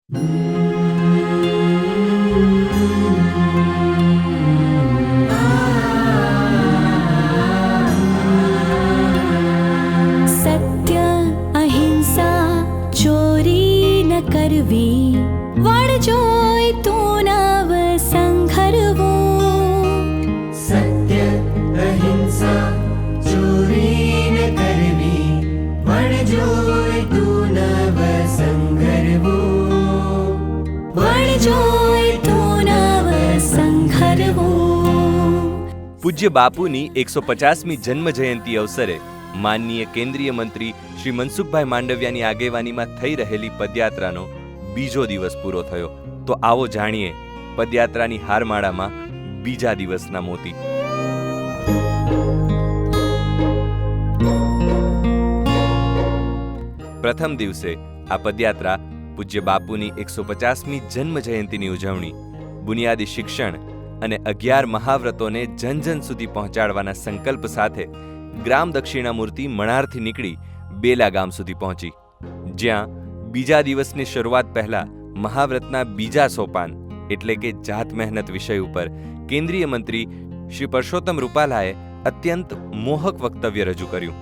સત્ય અહિંસા ચોરી ન કરવી, વણજોય તું નવ સંઘરવું. સત્ય અહિંસા ચોરી ન કરવી, વણજોય તું નવ સંઘરવું. વણજોય તું નવ સંઘરવું. પૂજ્ય બાપુની 150મી જન્મ જયંતિ અવસરે માનનીય કેન્દ્રીય મંત્રી શ્રી મનસુખભાઈ માંડવિયાની આગેવાનીમાં થઈ રહેલી પદયાત્રાનો બીજો દિવસ પૂરો થયો. તો આવો જાણીએ પદયાત્રાની હારમાળામાં બીજા દિવસના મોતી. પ્રથમ દિવસે આ પદયાત્રા પૂજ્ય બાપુની 150મી જન્મ જયંતિની ઉજવણી, બુનિયાદી શિક્ષણ અને 11 મહાવ્રતોને જન જન સુધી પહોંચાડવાના સંકલ્પ સાથે ગ્રામ દક્ષિણામૂર્તિ મણારથી નીકળી બેલા ગામ સુધી પહોંચી, જ્યાં બીજા દિવસની શરૂઆત પહેલા મહાવ્રતના બીજા સોપાન એટલે કે જાત મહેનત વિષય ઉપર કેન્દ્રીય મંત્રી શ્રી પરસોત્તમ રૂપાલાએ અત્યંત મોહક વક્તવ્ય રજૂ કર્યું.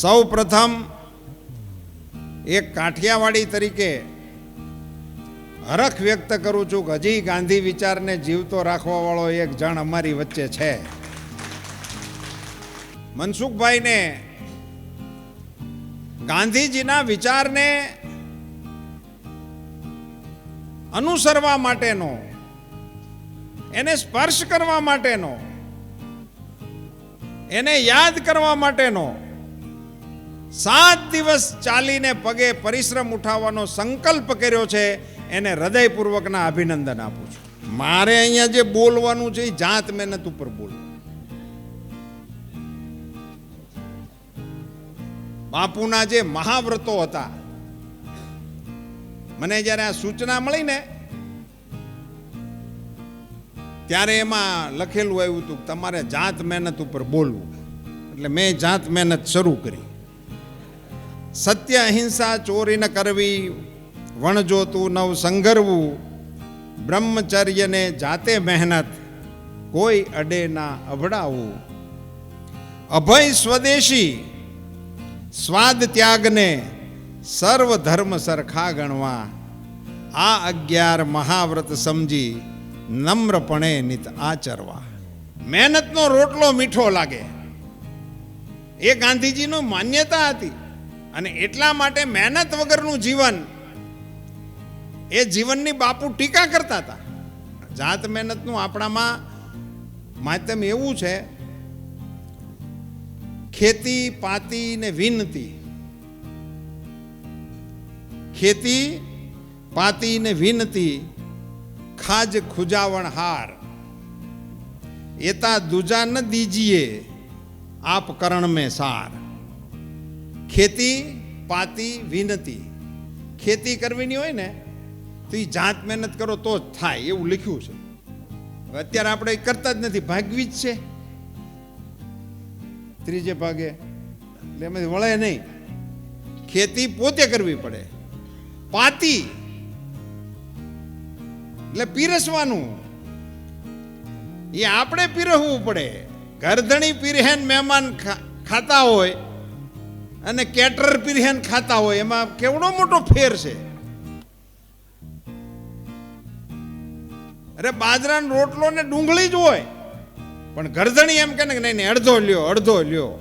સૌ પ્રથમ એક કાઠિયાવાડી તરીકે હરખ વ્યક્ત કરું છું કે હજી ગાંધી વિચારને જીવતો રાખવા વાળો એક જણ અમારી વચ્ચે છે. મનસુખભાઈને ગાંધીજીના વિચારને અનુસરવા માટેનો, એને સ્પર્શ કરવા માટેનો, એને યાદ કરવા માટેનો 7 દિવસ ચાલીને પગે પરિશ્રમ ઉઠાવવાનો સંકલ્પ કર્યો છે. એને હૃદયપૂર્વકના અભિનંદન આપું છું. મારે અહીંયા જે બોલવાનું છે એ જાત મહેનત ઉપર બોલવું. બાપુના જે મહાવ્રતો હતા, મને જ્યારે આ સૂચના મળી ને ત્યારે એમાં લખેલું આવ્યું હતું તમારે જાત મહેનત ઉપર બોલવું. એટલે મેં જાત મહેનત શરૂ કરી. સત્ય અહિંસા ચોરી ન કરવી, વણજોતું નવ સંઘરવું, બ્રહ્મચર્યને જાતે મહેનત, કોઈ અડે ના અભડાવું, અભય સ્વદેશી, સ્વાદ ત્યાગને સર્વ ધર્મ સરખા ગણવા, આ 11 મહાવ્રત સમજી નમ્રપણે નિત આચરવા. મહેનતનો રોટલો મીઠો લાગે, એ ગાંધીજીનો માન્યતા હતી. અને એટલા માટે મહેનત વગરનું જીવન, એ જીવનની બાપુ ટીકા કરતા હતા. જાત મહેનતનું આપણામાં માધ્યમ એવું છે, ખેતી પાતી ને વિનતી. ખેતી પાતી ને વિનતી, ખાજ ખુજાવણ હાર, એતા દૂજા ન દીજીએ આપ કરણ મેં સાર. ખેતી પાતી વિનતી, ખેતી કરવીની હોય ને તો એ જાત મહેનત કરો તો જ થાય એવું લખ્યું છે. અત્યારે આપણે કરતા જ નથી, ભાગવી જ છે ત્રીજે ભાગે, એટલે એમાંથી વળે નહીં. ખેતી પોતે કરવી પડે. પાતી એટલે પીરસવાનું, એ આપણે પીરસવું પડે. ઘરધણી પીરહેન મહેમાન ખાતા હોય અને કેટરર પીરહેન ખાતા હોય, એમાં કેવડો મોટો ફેર છે. અરે બાજરાનો રોટલો ને ડુંગળી જ હોય, પણ ગરદણી એમ કે ને નહીં અડધો લ્યો અડધો લ્યો,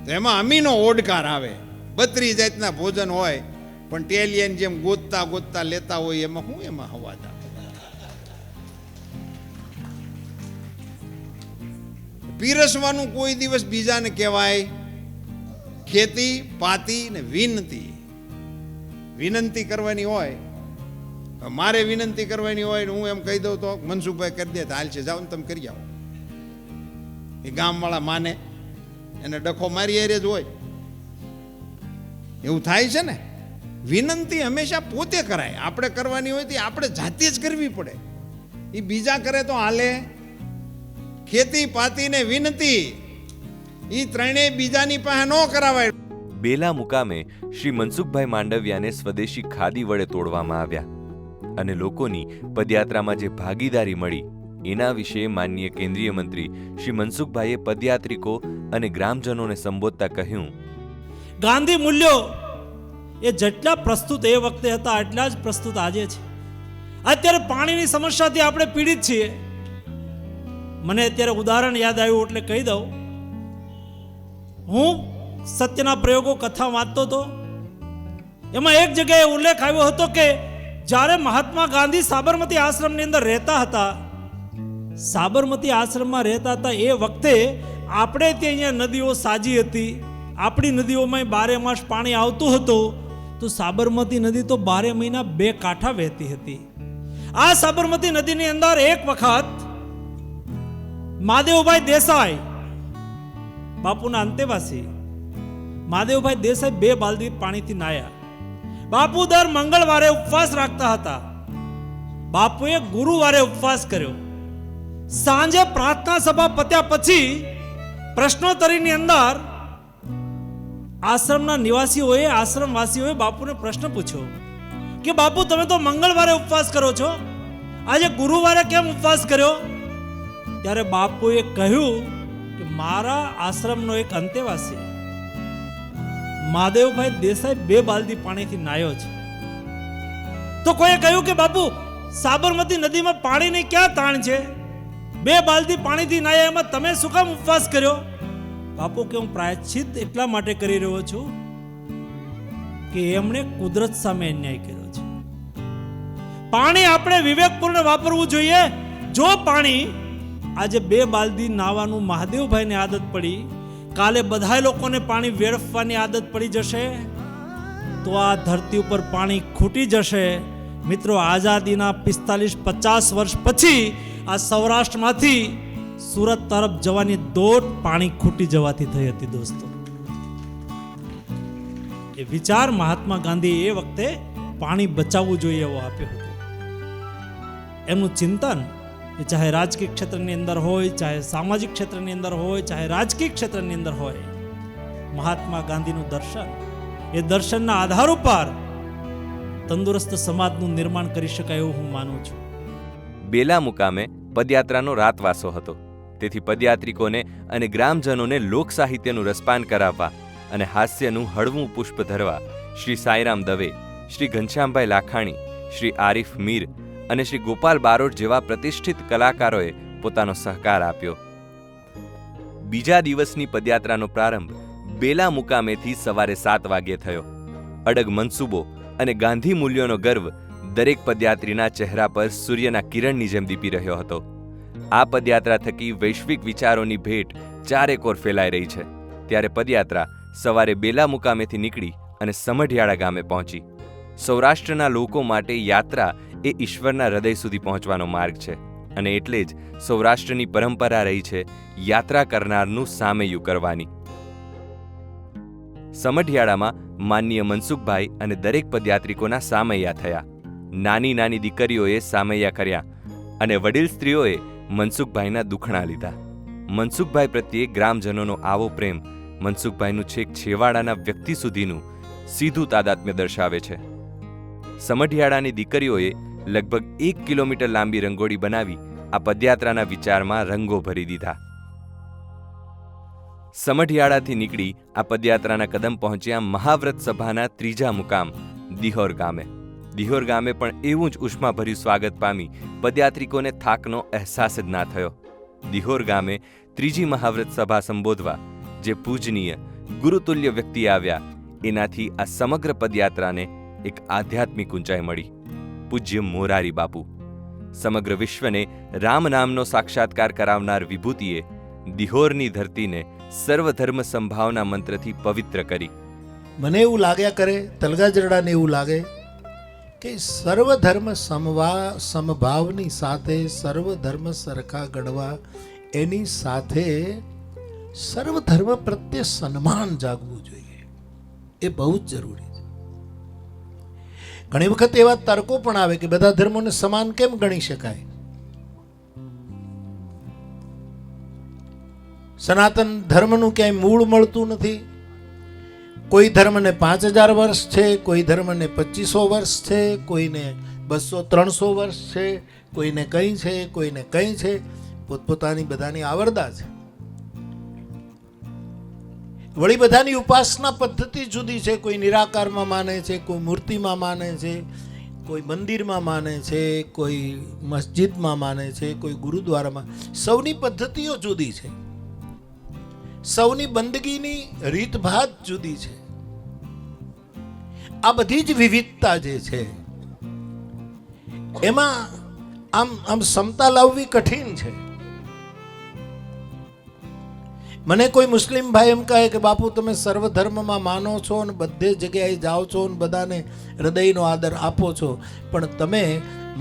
તો એમાં અમીનો ઓડકાર આવે. 32 જાતના ભોજન હોય, પણ ટેલિયન જેમ ગોતતા ગોતતા લેતા હોય, એમાં શું એમાં હવાતા. પીરસવાનું કોઈ દિવસ બીજાને કહેવાય. ખેતી પાતી ને વિનતી, વિનંતી કરવાની હોય. મારે વિનંતી કરવાની હોય ને હું એમ કહી દઉં તો મનસુખભાઈ કરી દે, હાલ છે જાઓ ને તમે કરી આવો. એ ગામવાળા માને, એને ડખો મારી એરે જ હોય એવું થાય છે ને. વિનંતી હંમેશા પોતે કરાય. આપણે કરવાની હોય તો આપણે જાતે જ કરવી પડે. એ બીજા કરે તો હાલે. ખેતી પાતી ને વિનતી એ ત્રણેય બીજાની પાસે ન કરાવાય. બેલા મુકામે શ્રી મનસુખભાઈ માંડવિયાને સ્વદેશી ખાદી વડે તોડવામાં આવ્યા અને લોકોની પદયાત્રામાં જે ભાગીદારી મળી એના વિશે માનનીય કેન્દ્રીય મંત્રી શ્રી મનસુખભાઈએ પદયાત્રિકો અને ગ્રામજનોને સંબોધતા કહ્યું, ગાંધી મૂલ્યો એ જેટલા પ્રસ્તુત એ વખતે હતા એટલા જ પ્રસ્તુત આજે છે. અત્યારે પાણીની સમસ્યાથી આપણે પીડિત છીએ. મને અત્યારે ઉદાહરણ યાદ આવ્યું એટલે કહી દઉં. હું સત્યના પ્રયોગો કથા વાંચતો હતો. એમાં એક જગ્યાએ ઉલ્લેખ આવ્યો હતો કે જ્યારે મહાત્મા ગાંધી સાબરમતી આશ્રમની અંદર રહેતા હતા, સાબરમતી આશ્રમમાં રહેતા હતા એ વખતે આપણે ત્યાં અહીંયા નદીઓ સાજી હતી. આપણી નદીઓમાં 12 માસ પાણી આવતું હતું, તો સાબરમતી નદી તો 12 મહિના 2 કાંઠા વહેતી હતી. આ સાબરમતી નદીની અંદર એક વખત મહાદેવભાઈ દેસાઈ, બાપુના અંતેવાસી મહાદેવભાઈ દેસાઈ 2 બાલદી પાણીથી નાયા. બાપુ દર મંગળવારે ઉપવાસ રાખતા હતા. બાપુએ ગુરુવારે ઉપવાસ કર્યો. સાંજે પ્રાર્થના સભા પત્યા પછી પ્રશ્નોત્તરીની અંદર આશ્રમના નિવાસીઓએ, આશ્રમવાસીઓએ બાપુને પ્રશ્ન પૂછ્યો કે બાપુ, તમે તો મંગળવારે ઉપવાસ કરો છો, આજે ગુરુવારે કેમ ઉપવાસ કર્યો? ત્યારે બાપુએ કહ્યું કે મારા આશ્રમનો એક અંતેવાસી મહાદેવભાઈ દેસાઈ 2 બાલદી પાણીથી નાયો છે. તો કોઈએ કહ્યું કે બાપુ, સાબરમતી નદીમાં પાણીની ક્યાં તાણ છે? 2 બાલદી પાણીથી નાયા, એમાં તમે શું કામ ઉપવાસ કર્યો? બાપુ કે હું પ્રાયશ્ચિત એટલા માટે કરી રહ્યો છું કે એમણે કુદરત સામે અન્યાય કર્યો છે. પાણી આપણે વિવેકપૂર્ણ વાપરવું જોઈએ. જો પાણી આજે 2 બાલદી નાવાનું મહાદેવભાઈને આદત પડી, કાલે બધા લોકોને પાણી વેડફવાની આદત પડી જશે તો આ ધરતી ઉપર પાણી ખૂટી જશે. મિત્રો, આઝાદીના 45-50 વર્ષ પછી આ સૌરાષ્ટ્રમાંથી સુરત તરફ જવાની દોટ પાણી ખૂટી જવાથી થઈ હતી. દોસ્તો, એ વિચાર મહાત્મા ગાંધી એ વખતે પાણી બચાવવું જોઈએ એવો આપ્યો હતો. એમનું ચિંતન એ ચાહે રાજકીય ક્ષેત્રની અંદર હોય, ચાહે સામાજિક ક્ષેત્રની અંદર હોય, ચાહે રાજકીય ક્ષેત્રની અંદર હોય, મહાત્મા ગાંધીનું દર્શન, એ દર્શનના આધાર ઉપર તંદુરસ્ત સમાજનું નિર્માણ કરી શકાય એવું હું માનું છું. બેલા મુકામે પદયાત્રાનો રાતવાસો હતો. તેથી પદયાત્રિકોને અને ગ્રામજનોને લોક સાહિત્યનું રસપાન કરાવવા અને હાસ્યનું હળવું પુષ્પ ધરવા શ્રી સાંઈરામ દવે, શ્રી ઘનશ્યામભાઈ લાખાણી, શ્રી આરીફ મીર અને શ્રી ગોપાલ બારોટ જેવા પ્રતિષ્ઠિત કલાકારોએ પોતાનો સહકાર આપ્યો. બીજા દિવસની પદયાત્રાનો પ્રારંભ બેલા મુકામેથી સવારે 7 વાગ્યે થયો. અડગ મનસૂબો અને ગાંધી મૂલ્યોનો ગર્વ દરેક પદયાત્રીના ચહેરા પર સૂર્યના કિરણની જેમ દીપી રહ્યો હતો. આ પદયાત્રા થકી વૈશ્વિક વિચારોની ભેટ ચારેકોર ફેલાઈ રહી છે. ત્યારે પદયાત્રા સવારે બેલા મુકામેથી નીકળી અને સમઢિયાળા ગામે પહોંચી. સૌરાષ્ટ્રના લોકો માટે યાત્રા એ ઈશ્વરના હૃદય સુધી પહોંચવાનો માર્ગ છે અને એટલે જ સૌરાષ્ટ્રની પરંપરા રહી છે યાત્રા કરનારનું સામૈયું કરવાની. સમઢિયાળામાં માનનીય મનસુખભાઈ અને દરેક પદયાત્રિકોના સામૈયા થયા. નાની નાની દીકરીઓએ સામૈયા કર્યા અને વડીલ સ્ત્રીઓએ મનસુખભાઈના દુખણા લીધા. મનસુખભાઈ પ્રત્યે ગ્રામજનોનો આવો પ્રેમ મનસુખભાઈનું છેક છેવાડાના વ્યક્તિ સુધીનું સીધું તાદાત્મ્ય દર્શાવે છે. સમઢિયાળાની દીકરીઓએ લગભગ 1 કિલોમીટર લાંબી રંગોળી બનાવી આ પદયાત્રાના વિચારમાં રંગો ભરી દીધા. સમઢિયાળાથી નીકળી આ પદયાત્રાના કદમ પહોંચ્યા મહાવ્રત સભાના 3જા મુકામ દિહોર ગામે. દિહોર ગામે પણ એવું જ ઉષ્માભર્યું સ્વાગત પામી પદયાત્રિકોને થાકનો અહેસાસ જ ના થયો. દિહોર ગામે 3જી મહાવ્રત સભા સંબોધવા જે પૂજનીય ગુરુતુલ્ય વ્યક્તિ આવ્યા, એનાથી આ સમગ્ર પદયાત્રાને એક આધ્યાત્મિક ઊંચાઈ મળી. પૂજ્ય મોરારી બાપુ, સમગ્ર વિશ્વને રામ નામનો સાક્ષાત્કાર કરાવનાર વિભૂતિએ દિહોરની ધરતીને સર્વધર્મ સંભાવના મંત્રથી પવિત્ર કરી. મને એવું લાગ્યા કરે, તલગાજરડાને એવું લાગે કે સર્વધર્મ સમભાવની સાથે સર્વધર્મ સરખા ગણવા, એની સાથે સર્વધર્મ પ્રત્યે સન્માન જાગવું જોઈએ. એ બહુ જ જરૂરી છે. ઘણી વખત એવા તર્કો પણ આવે કે બધા ધર્મોને સમાન કેમ ગણી શકાય? સનાતન ધર્મનું ક્યાંય મૂળ મળતું નથી. કોઈ ધર્મને 5000 વર્ષ છે, કોઈ ધર્મને 2500 વર્ષ છે, કોઈને 200-300 વર્ષ છે, કોઈને કંઈ છે, કોઈને કંઈ છે. પોતપોતાની બધાની આવરદા છે. વળી બધાની ઉપાસના પદ્ધતિ જુદી છે. કોઈ નિરાકારમાં માને છે, કોઈ મૂર્તિમાં માને છે, કોઈ મંદિરમાં માને છે, કોઈ મસ્જિદમાં માને છે, કોઈ ગુરુદ્વારામાં. સૌની પદ્ધતિઓ જુદી છે, સૌની બંદગીની રીતભાત જુદી છે. આ બધી જ વિવિધતા જે છે એમાં આમ સમતા લાવવી કઠિન છે. મને કોઈ મુસ્લિમ ભાઈ એમ કહે કે બાપુ તમે સર્વધર્મમાં માનો છો અને બધે જગ્યાએ જાઓ છો અને બધાને હૃદયનો આદર આપો છો, પણ તમે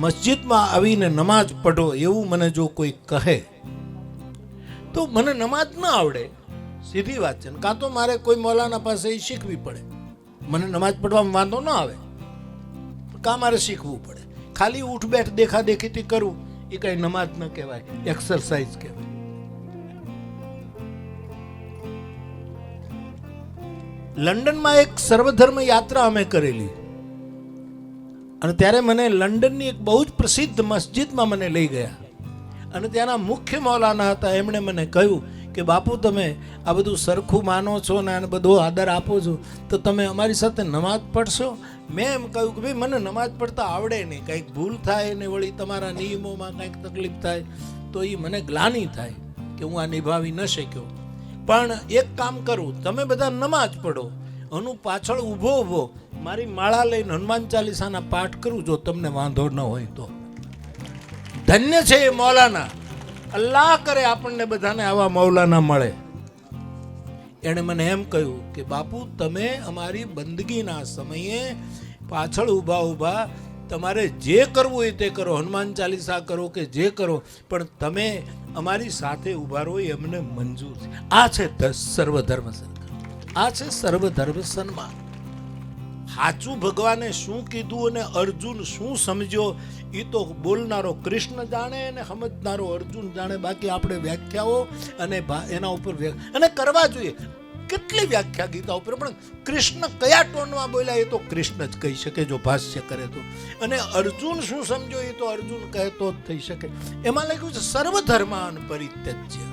મસ્જિદમાં આવીને નમાજ પઢો એવું મને જો કોઈ કહે તો મને નમાજ ન આવડે. સીધી વાત છે. કાં તો મારે કોઈ મૌલાના પાસે શીખવી પડે. મને નમાજ પઢવામાં વાંધો ન આવે, કાં મારે શીખવું પડે. ખાલી ઉઠ બેઠ દેખા દેખીથી કરું એ કઈ નમાજ ન કહેવાય, એક્સરસાઇઝ કહેવાય. લંડનમાં એક સર્વધર્મ યાત્રા અમે કરેલી અને ત્યારે મને લંડનની એક બહુ જ પ્રસિદ્ધ મસ્જિદમાં મને લઈ ગયા અને ત્યાંના મુખ્ય મૌલાના હતા. એમણે મને કહ્યું કે બાપુ તમે આ બધું સરખું માનો છો ને આને બધો આદર આપો છો તો તમે અમારી સાથે નમાજ પઢશો? મેં એમ કહ્યું કે ભાઈ મને નમાજ પઢતા આવડે નહીં, કંઈક ભૂલ થાય ને વળી તમારા નિયમોમાં કંઈક તકલીફ થાય તો એ મને ગ્લાનિ થાય કે હું આ નિભાવી ન શક્યો. પણ એક કામ કરું, તમે બધા નમાજ પઢો, હું પાછળ ઊભો મારી માળા લઈને હનુમાન ચાલીસાના પાઠ કરું, જો તમને વાંધો ન હોય તો. ધન્ય છે એ મૌલાના. અલ્લાહ કરે આપણને બધાને આવા મૌલાના મળે. એણે મને એમ કહ્યું કે બાપુ તમે અમારી બંદગીના સમયે પાછળ ઊભા તમારે જે કરવું હોય તે કરો, હનુમાન ચાલીસા કરો કે જે કરો, પણ તમે અમારી સાથે ઊભા રહો એ અમને મંજૂર છે. આ છે સર્વધર્મ સન્માન. આ છે સર્વધર્મ સન્માન. સાચું ભગવાને શું કીધું અને અર્જુન શું સમજ્યો એ તો બોલનારો કૃષ્ણ જાણે અને સમજનારો અર્જુન જાણે. બાકી આપણે વ્યાખ્યાઓ અને એના ઉપર અને કરવા જોઈએ. કેટલી વ્યાખ્યા ગીતા ઉપર, પણ કૃષ્ણ કયા ટોનમાં બોલ્યા એ તો કૃષ્ણ જ કહી શકે જો ભાષ્ય કરે તો. અને અર્જુન શું સમજો એ તો અર્જુન કહે તો જ થઈ શકે. એમાં લખ્યું છે સર્વધર્માન પરિત્યજ્ય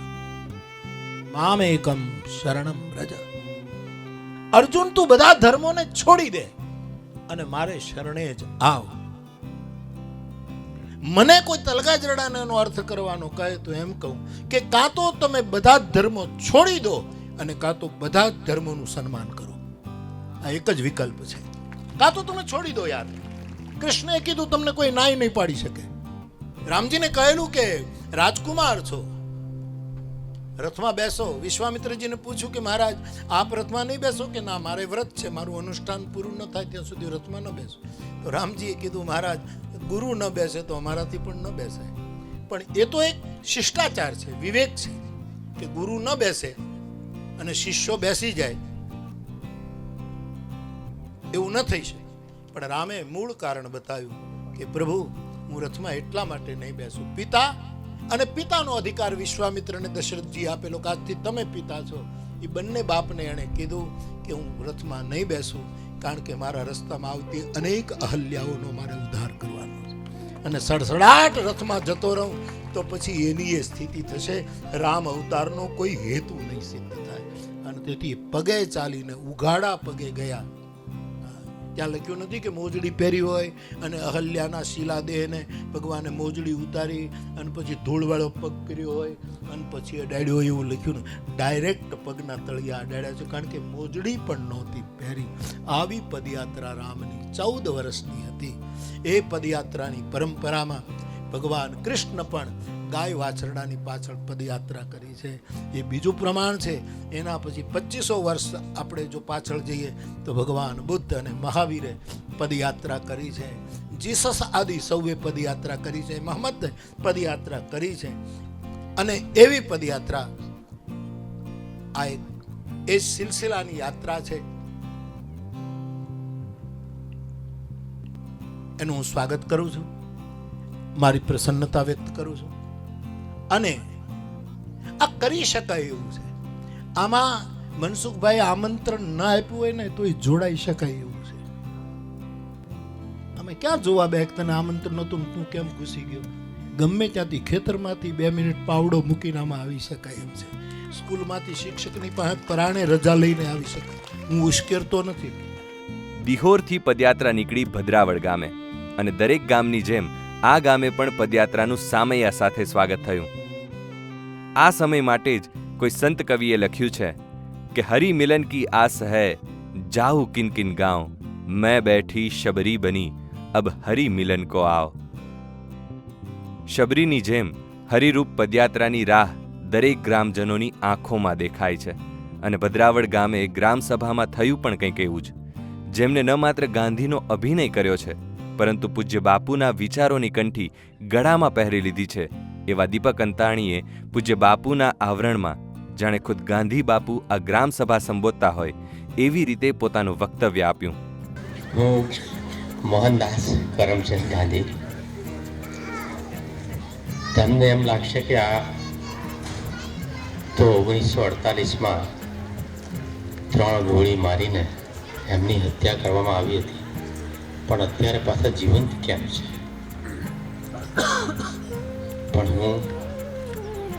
મામેકમ શરણમ વ્રજ. અર્જુન તું બધા ધર્મોને છોડી દે અને મારે શરણે જ આવ. મને કોઈ તલગાજરડાને એનો અર્થ કરવાનો કહે તો એમ કહું કે કાં તો તમે બધા જ ધર્મો છોડી દો અને કાં તો બધા જ ધર્મોનું સન્માન કરો. આ એક જ વિકલ્પ છે. કાં તો તમે છોડી દો. યાર કૃષ્ણએ કીધું તમને કોઈ નાય નહીં પાડી શકે. રામજીને કહેલું કે રાજકુમાર છો, રથમાં બેસો. વિશ્વામિત્રજીને પૂછ્યું કે મહારાજ આપ રથમાં નહીં બેસો? કે ના, મારે વ્રત છે, મારું અનુષ્ઠાન પૂરું ન થાય ત્યાં સુધી રથમાં ન બેસો. તો રામજીએ કીધું મહારાજ ગુરુ ન બેસે તો અમારાથી પણ ન બેસાય. પણ એ તો એક શિષ્ટાચાર છે, વિવેક છે કે ગુરુ ન બેસે અને શિષ્યો બેસી જાય એવું ન થઈ શકે. પણ રામે મૂળ કારણ બતાવ્યું કે પ્રભુ હું રથમાં એટલા માટે નહીં બેસું. પિતા અને પિતાનો અધિકાર વિશ્વામિત્રને દશરથજી આપેલો કે આજથી તમે પિતા છો. એ બંને બાપને એણે કીધું કે હું રથમાં નહીં બેસું કારણ કે મારા રસ્તામાં આવતી અનેક અહલ્યાઓનો મારે ઉદ્ધાર કરવાનો છે. અને સડસડાટ રથમાં જતો રહું તો પછી એની એ સ્થિતિ થશે. રામ અવતારનો કોઈ હેતુ નહીં સિદ્ધ થાય. અને તેથી પગે ચાલીને ઉઘાડા પગે ગયા. ત્યાં લખ્યું નથી કે મોજડી પહેરી હોય અને અહલ્યાના શિલાદેહને ભગવાને મોજડી ઉતારી અને પછી ધૂળવાળો પગ કર્યો હોય અને પછી અડાડ્યો હોય એવું લખ્યું ને. ડાયરેક્ટ પગના તળિયા અડાડ્યા છે કારણ કે મોજડી પણ નહોતી પહેરી. આવી પદયાત્રા રામની 14 વર્ષની હતી. એ પદયાત્રાની પરંપરામાં ભગવાન કૃષ્ણ પણ ગાય વાછરડાની પાછળ પદયાત્રા કરી છે. એ બીજું પ્રમાણ છે. એના પછી 2500 વર્ષ આપણે જો પાછળ જઈએ તો ભગવાન બુદ્ધ અને મહાવીરે પદયાત્રા કરી છે. જીસસ આદિ સૌએ પદયાત્રા કરી છે. મહમ્મદ પદયાત્રા કરી છે. અને એવી પદયાત્રા આ એ સિલસિલાની યાત્રા છે. એનું હું સ્વાગત કરું છું, મારી પ્રસન્નતા વ્યક્ત કરું છું. અને આ કરી શકાય એવું છે. આમાં મનસુખભાઈ આમંત્રણ ના આપ્યું હોય ને તો એ જોડાઈ શકાય એવું છે. અમે ક્યાં જોવા બે તને આમંત્રણ નહોતું તું કેમ ઘૂસી ગયો? ગમે ત્યાંથી ખેતરમાંથી 2 મિનિટ પાવડો મૂકીને આમાં આવી શકાય એમ છે. સ્કૂલમાંથી શિક્ષકની પાસે પરાણે રજા લઈને આવી શકાય. હું ઉશ્કેરતો નથી. દિહોરથી પદયાત્રા નીકળી ભદ્રાવળ ગામે અને દરેક ગામની જેમ આ ગામે પણ પદયાત્રાનું સામૈયા સાથે સ્વાગત થયું. આ સમય માટે જ કોઈ સંત કવિએ લખ્યું છે કે હરિ મિલન કી આસ હૈ જાઉ કિન કિન ગાંવ મેં બેઠી શબરી બની અબ હરિ મિલન કો આવ. શબરીની જેમ હરિરૂપ પદયાત્રાની રાહ દરેક ગ્રામજનોની આંખોમાં દેખાય છે અને ભદ્રાવળ ગામે ગ્રામસભામાં થયું પણ કંઈક એવું જ. જેમને ન માત્ર ગાંધીનો અભિનય કર્યો છે પરંતુ પૂજ્ય બાપુના વિચારોની કંઠી ગળામાં પહેરી લીધી છે એવા દીપક અંતાણીએ પૂજ્ય બાપુના આવરણમાં જાણે ખુદ ગાંધી બાપુ આ ગ્રામસભા સંબોધતા હોય એવી રીતે પોતાનું વક્તવ્ય આપ્યું. હું મોહનદાસ કરમચંદ ગાંધી. તમને એમ લાગશે કે આ તો 1948માં 3 ગોળી મારીને એમની હત્યા કરવામાં આવી હતી, પણ અત્યારે પાછા જીવંત કેમ છે? પણ હું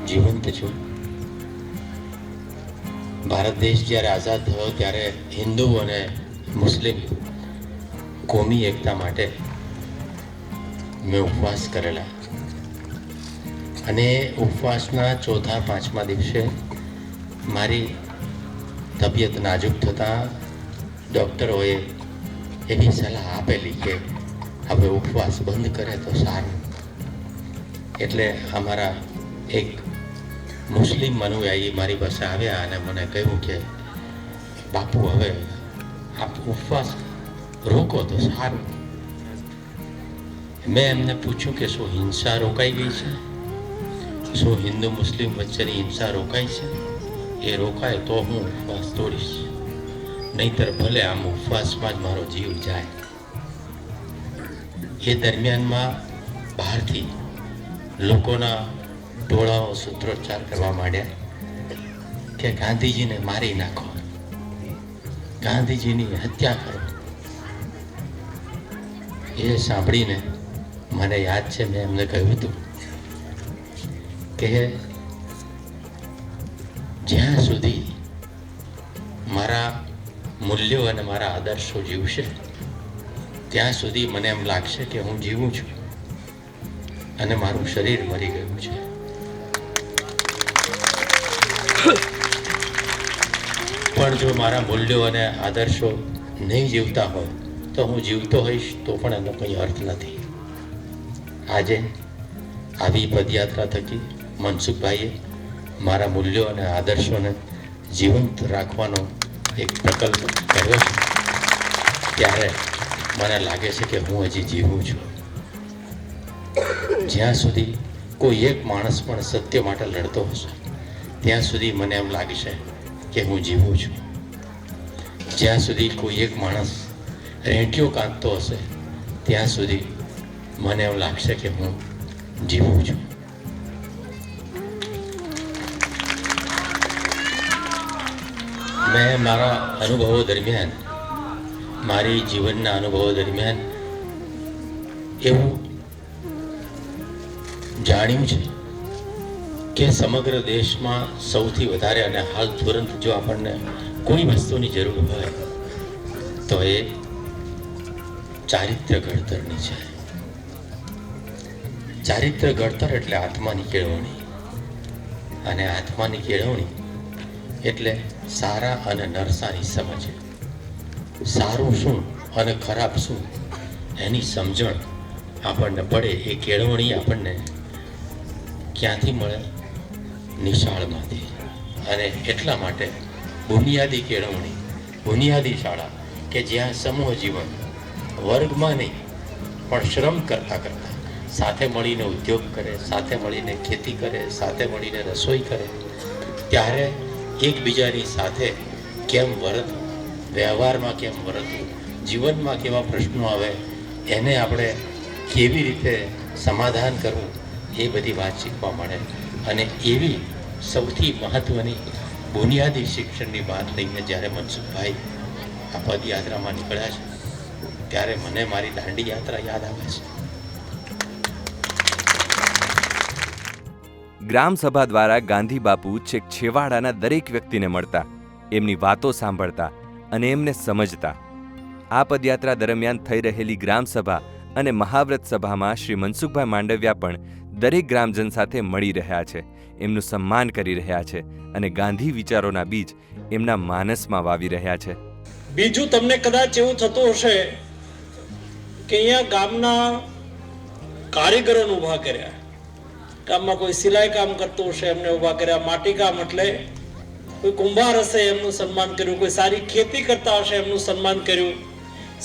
જીવંત છું. ભારત દેશ જ્યારે આઝાદ થયો ત્યારે હિન્દુ અને મુસ્લિમ કોમી એકતા માટે મેં ઉપવાસ કરેલા અને ઉપવાસના 4થા 5મા દિવસે મારી તબિયત નાજુક થતાં ડૉક્ટરોએ એવી સલાહ આપેલી કે હવે ઉપવાસ બંધ કરે તો સારું. એટલે અમારા એક મુસ્લિમ અનુયાયી મારી પાસે આવ્યા અને મને કહ્યું કે બાપુ હવે આપ ઉપવાસ રોકો તો સારું. મેં એમને પૂછ્યું કે શું હિંસા રોકાઈ ગઈ છે? શું હિન્દુ મુસ્લિમ વચ્ચેની હિંસા રોકાઈ છે? એ રોકાય તો હું ઉપવાસ તોડીશ, નહીંતર ભલે આમ ઉપવાસમાં જ મારો જીવ જાય. એ દરમિયાનમાં બહારથી લોકોના ટોળાઓ સૂત્રોચ્ચાર કરવા માંડ્યા કે ગાંધીજીને મારી નાખો, ગાંધીજીની હત્યા કરો. એ સાંભળીને મને યાદ છે મેં એમને કહ્યું હતું કે જ્યાં સુધી મારા મૂલ્યો અને મારા આદર્શો જીવશે ત્યાં સુધી મને એમ લાગશે કે હું જીવું છું અને મારું શરીર મરી ગયું છે. પણ જો મારા મૂલ્યો અને આદર્શો નહીં જીવતા હોય તો હું જીવતો હોઈશ તો પણ એનો કંઈ અર્થ નથી. આજે આવી પદયાત્રા થકી મનસુખભાઈએ મારા મૂલ્યો અને આદર્શોને જીવંત રાખવાનો એક પ્રકલ્પ કર્યો છે, ત્યારે મને લાગે છે કે હું હજી જીવું છું. જ્યાં સુધી કોઈ એક માણસ પણ સત્ય માટે લડતો હશે ત્યાં સુધી મને એમ લાગશે કે હું જીવું છું. જ્યાં સુધી કોઈ એક માણસ રેંટિયો કાંદતો હશે ત્યાં સુધી મને એમ લાગશે કે હું જીવું છું. મેં મારા અનુભવો દરમિયાન, મારી જીવનના અનુભવો દરમિયાન એવું જાણ્યું છે કે સમગ્ર દેશમાં સૌથી વધારે અને હાલ તુરંત જો આપણને કોઈ વસ્તુની જરૂર હોય તો એ ચારિત્ર્ય ઘડતરની છે. ચારિત્ર્ય ઘડતર એટલે આત્માની કેળવણી, અને આત્માની કેળવણી એટલે સારા અને નરસાની સમજ. સારું શું અને ખરાબ શું એની સમજણ આપણને પડે. એ કેળવણી આપણને ક્યાંથી મળે? નિશાળમાંથી. અને એટલા માટે બુનિયાદી કેળવણી, બુનિયાદી શાળા કે જ્યાં સમૂહ જીવન વર્ગમાં નહીં પણ શ્રમ કરતાં કરતાં સાથે મળીને ઉદ્યોગ કરે, સાથે મળીને ખેતી કરે, સાથે મળીને રસોઈ કરે, ત્યારે એકબીજાની સાથે કેમ વર્તવું, વ્યવહારમાં કેમ વર્તવું, જીવનમાં કેવા પ્રશ્નો આવે એને આપણે કેવી રીતે સમાધાન કરવું એ બધી વાત શીખવા મળે. અને એવી સૌથી મહત્ત્વની બુનિયાદી શિક્ષણની વાત લઈને જ્યારે મનસુખભાઈ આ પદયાત્રામાં નીકળ્યા છે ત્યારે મને મારી દાંડી યાત્રા યાદ આવે છે. ગ્રામ સભા દ્વારા ગાંધી બાપુ છેક છેવાડાના દરેક વ્યક્તિને મળતા, એમની વાતો સાંભળતા અને એમને સમજતા. આ પદયાત્રા દરમિયાન થઈ રહેલી ગ્રામ સભા અને મહાવ્રત સભામાં શ્રી મનસુખભાઈ માંડવિયા પણ દરેક ગ્રામજન સાથે મળી રહ્યા છે, એમનું સન્માન કરી રહ્યા છે અને ગાંધી વિચારોના બીજ એમના માનસમાં વાવી રહ્યા છે. બીજું તમને કદાચ એવું થતું હશે કે અહીંયા ગામના કારીગરોને ઊભા કર્યા, ગામમાં કોઈ સિલાઈ કામ કરતું હશે એમને ઊભા કર્યા, માટી કામ એટલે કોઈ કુંભાર હશે એમનું સન્માન કર્યું, કોઈ સારી ખેતી કરતા હશે એમનું સન્માન કર્યું,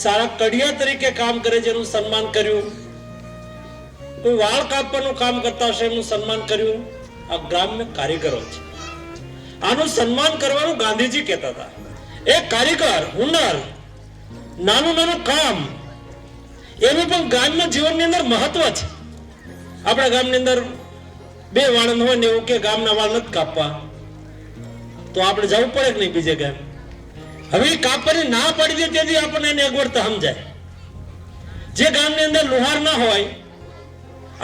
સારા કડિયા તરીકે કામ કરે છે એનું સન્માન કર્યું, કોઈ વાળ કાપવાનું કામ કરતા હશે એમનું સન્માન કર્યું. આ ગ્રામ્ય કારીગરો છે, આનું સન્માન કરવાનું ગાંધીજી કહેતા હતા. એક કારીગર, હુનર, નાનું નાનું કામ, એનું પણ ગ્રામ્ય જીવનની અંદર મહત્વ છે. આપણા ગામની અંદર 2 વાળંદ હોય ને એવું કે ગામના વાળ નથી કાપવા, તો આપણે જવું પડે કે નહીં બીજે ગામ? હવે કાપવાની ના પાડી દે તેથી આપણને એની અગવડતા સમજાય. જે ગામની અંદર લુહાર ના હોય,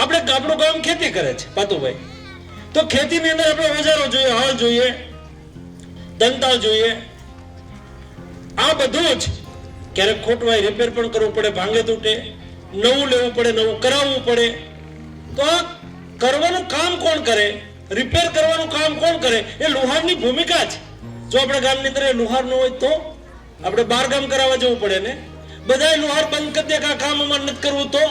આપણું ગામ ખેતી કરે છે પાતુભાઈ, તો ખેતીની અંદર આપણે ઓજારો જોઈએ, હળ જોઈએ, દંતાળ જોઈએ, આ બધું જ ક્યારેક ખોટવાય, રિપેર પણ કરવું પડે, ભાંગે તૂટે, નવું લેવું પડે, નવું કરાવવું પડે. તો આ કરવાનું કામ કોણ કરે, રિપેર કરવાનું કામ કોણ કરે? એ લુહારની ભૂમિકા છે. જો આપણા ગામની અંદર લુહાર ન હોય તો આપણે 12 ગામ કરાવવા જવું પડે ને. બધા લુહાર બંધ કરી દે કે આ કામ અમારે નથી કરવું, તો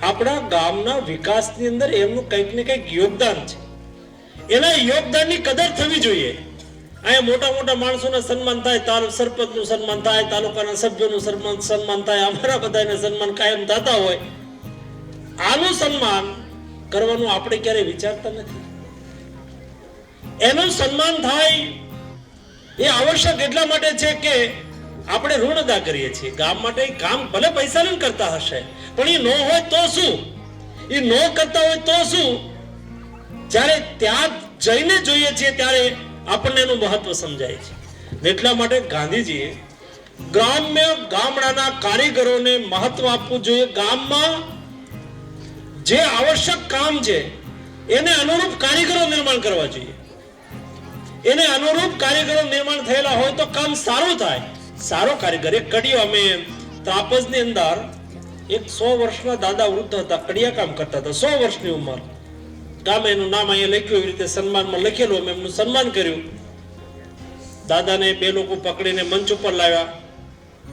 આપણા ગામના વિકાસની અંદર એમનું કંઈક ને કંઈક યોગદાન છે. એના યોગદાનની કદર થવી જોઈએ. અહીંયા મોટા મોટા માણસોના સન્માન થાય, સરપંચનું સન્માન થાય, તાલુકાના સભ્યોનું સન્માન થાય, અમારા બધાને સન્માન કાયમ થતા હોય. આનું સન્માન કરવાનું આપણે ક્યારેય વિચારતા નથી. એનું સન્માન થાય એ આવશ્યક એટલા માટે છે કે આપણે ઋણ અદા કરીએ છીએ. ગામ માટે કામ ભલે પૈસા લઈને કરતા હશે, પણ એ ન હોય તો શું? એ ન કરતા હોય તો શું? જ્યારે ત્યાં જઈને જોઈએ છીએ ત્યારે આપણને એનું મહત્વ સમજાય છે. એટલા માટે ગાંધીજીએ ગામડાના કારીગરોને મહત્વ આપવું જોઈએ. ગામમાં જે આવશ્યક કામ છે એને અનુરૂપ કારીગરો નિર્માણ કરવા જોઈએ. એને અનુરૂપ કારીગરો નિર્માણ થયેલા હોય તો કામ સારું થાય. સારો કારીગર, એક કડિયો, અમે ત્રાપજની અંદર એક 100 વર્ષના દાદા વૃદ્ધ હતા, કડિયા કામ કરતા હતા, 100 વર્ષની ઉંમર. ગામે એનું નામ અહીંયા લખ્યું, એવી રીતે સન્માનમાં લખેલું, અમે એમનું સન્માન કર્યું. દાદાને 2 લોકો પકડીને મંચ ઉપર લાવ્યા.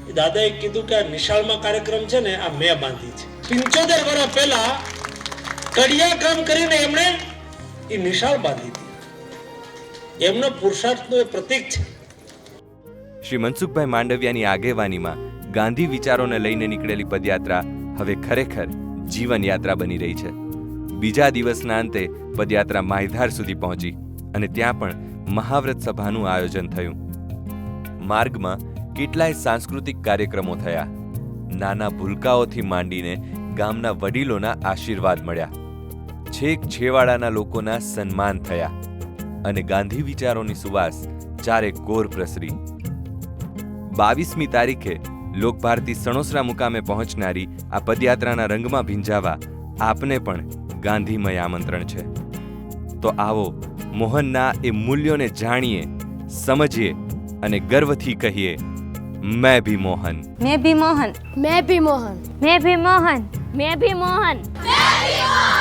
એ દાદાએ કીધું કે આ નિશાળમાં કાર્યક્રમ છે ને, આ મેં બાંધી છે. 75 વર્ષ પહેલા કડિયા કામ કરીને એમણે એ નિશાળ બાંધી હતી. એમનો પુરુષાર્થનું એ પ્રતીક છે. શ્રી મનસુખભાઈ માંડવિયાની આગેવાનીમાં ગાંધી વિચારોને લઈને નીકળેલી પદયાત્રા હવે ખરેખર જીવન યાત્રા બની રહી છે. બીજા દિવસના અંતે પદયાત્રા માયધાર સુધી પહોંચી અને ત્યાં પણ મહાવ્રત સભાનું આયોજન થયું. માર્ગમાં કેટલાય સાંસ્કૃતિક કાર્યક્રમો થયા. નાના ભૂલકાઓથી માંડીને ગામના વડીલોના આશીર્વાદ મળ્યા. છેક છેવાડાના લોકોના સન્માન થયા અને ગાંધી વિચારોની સુવાસ ચારે કોર પ્રસરી. 22મી તારીખે લોકભારતી સણોસરા મુકામે પહોંચનારી આ પદયાત્રાના રંગમાં ભીંજાવા આપને પણ ગાંધીમય આમંત્રણ છે. તો આવો મોહનના એ મૂલ્યોને જાણીએ, સમજીએ અને ગર્વથી કહીએ, मैं भी मोहन, मैं भी मोहन, मैं भी मोहन, मैं भी मोहन, मैं भी मोहन, मैं भी मोहन।